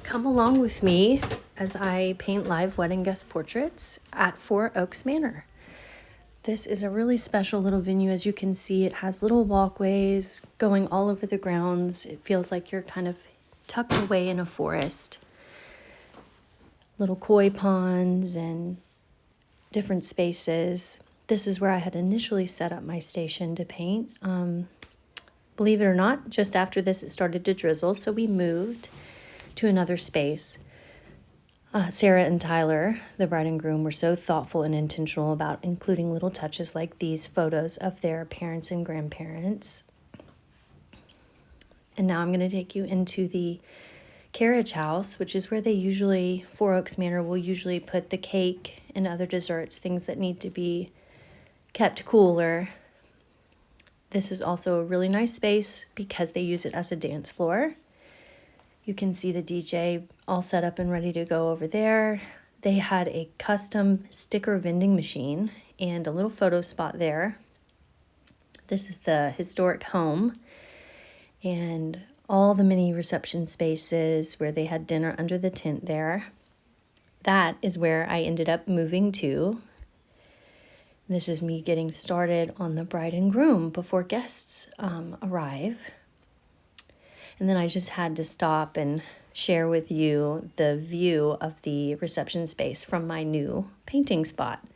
Come along with me as I paint live wedding guest portraits at Four Oaks Manor. This is a really special little venue. As you can see, it has little walkways going all over the grounds. It feels like you're kind of tucked away in a forest. Little koi ponds and different spaces. This is where I had initially set up my station to paint. Believe it or not, just after this it started to drizzle, so we moved to another space. Sara and Tyler, the bride and groom, were so thoughtful and intentional about including little touches like these photos of their parents and grandparents. And now I'm going to take you into the carriage house, which is where Four Oaks Manor will usually put the cake and other desserts, things that need to be kept cooler. This is also a really nice space because they use it as a dance floor. You can see the DJ all set up and ready to go over there. They had a custom sticker vending machine and a little photo spot there. This is the historic home and all the mini reception spaces where they had dinner under the tent there. That is where I ended up moving to. This is me getting started on the bride and groom before guests arrive. And then I just had to stop and share with you the view of the reception space from my new painting spot.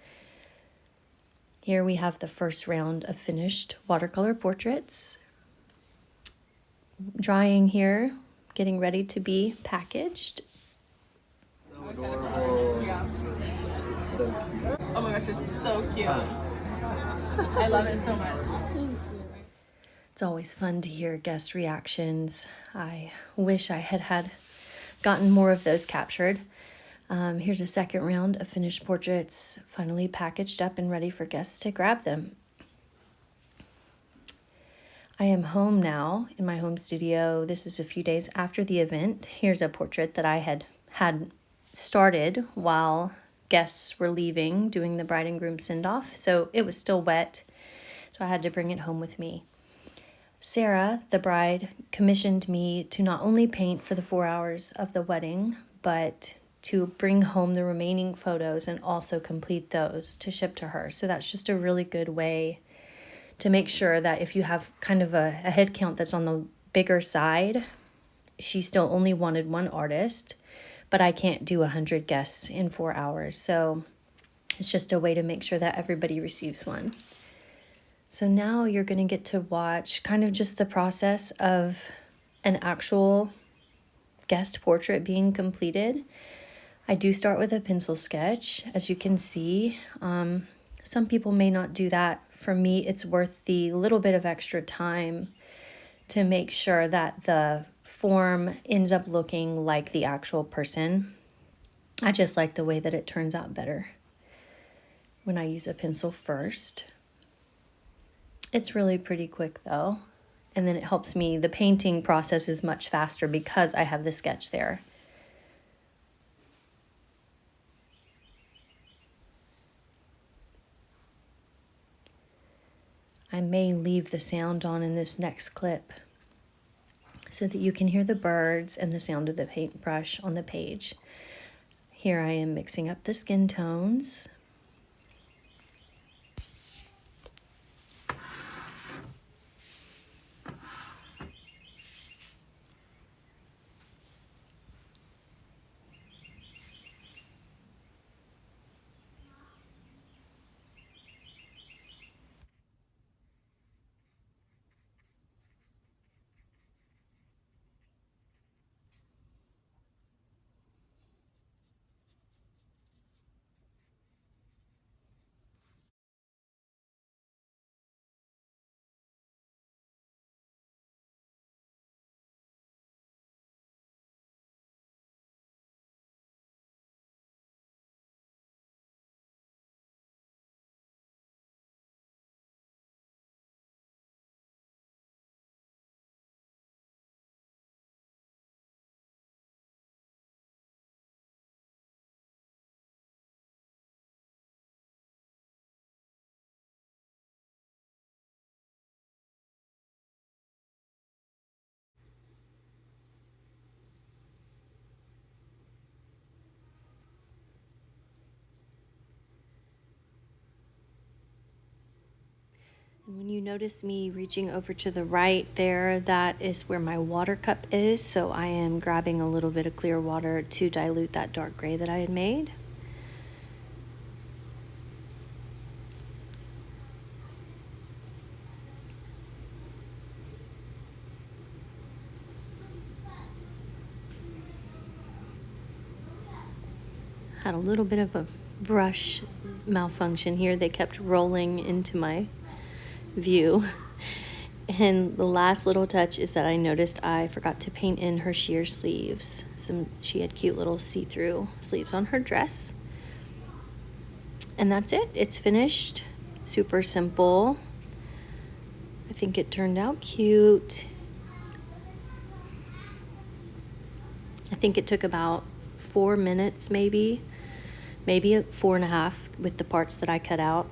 Here we have the first round of finished watercolor portraits. Drying here, getting ready to be packaged. So adorable. Yeah. It's so cute. Oh my gosh, it's so cute. I love it so much. It's always fun to hear guest reactions. I wish I had gotten more of those captured. Here's a second round of finished portraits, finally packaged up and ready for guests to grab them. I am home now in my home studio. This is a few days after the event. Here's a portrait that I had started while guests were leaving, doing the bride and groom send-off. So it was still wet, so I had to bring it home with me. Sara, the bride, commissioned me to not only paint for the 4 hours of the wedding, but to bring home the remaining photos and also complete those to ship to her. So that's just a really good way to make sure that if you have kind of a head count that's on the bigger side, she still only wanted one artist, but I can't do 100 guests in 4 hours. So it's just a way to make sure that everybody receives one. So now you're going to get to watch kind of just the process of an actual guest portrait being completed. I do start with a pencil sketch, as you can see. Some people may not do that. For me, it's worth the little bit of extra time to make sure that the form ends up looking like the actual person. I just like the way that it turns out better when I use a pencil first. It's really pretty quick though, and then it helps me. The painting process is much faster because I have the sketch there. I may leave the sound on in this next clip so that you can hear the birds and the sound of the paintbrush on the page. Here I am mixing up the skin tones. When you notice me reaching over to the right there, that is where my water cup is. So I am grabbing a little bit of clear water to dilute that dark gray that I had made. Had a little bit of a brush malfunction here. They kept rolling into my view. And the last little touch is that I noticed I forgot to paint in her sheer sleeves. She had cute little see-through sleeves on her dress. And that's it. It's finished. Super simple. I think it turned out cute. I think it took about 4 minutes, maybe 4.5 with the parts that I cut out.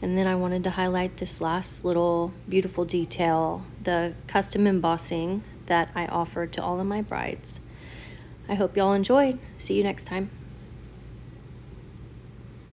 And then I wanted to highlight this last little beautiful detail, the custom embossing that I offered to all of my brides. I hope y'all enjoyed. See you next time.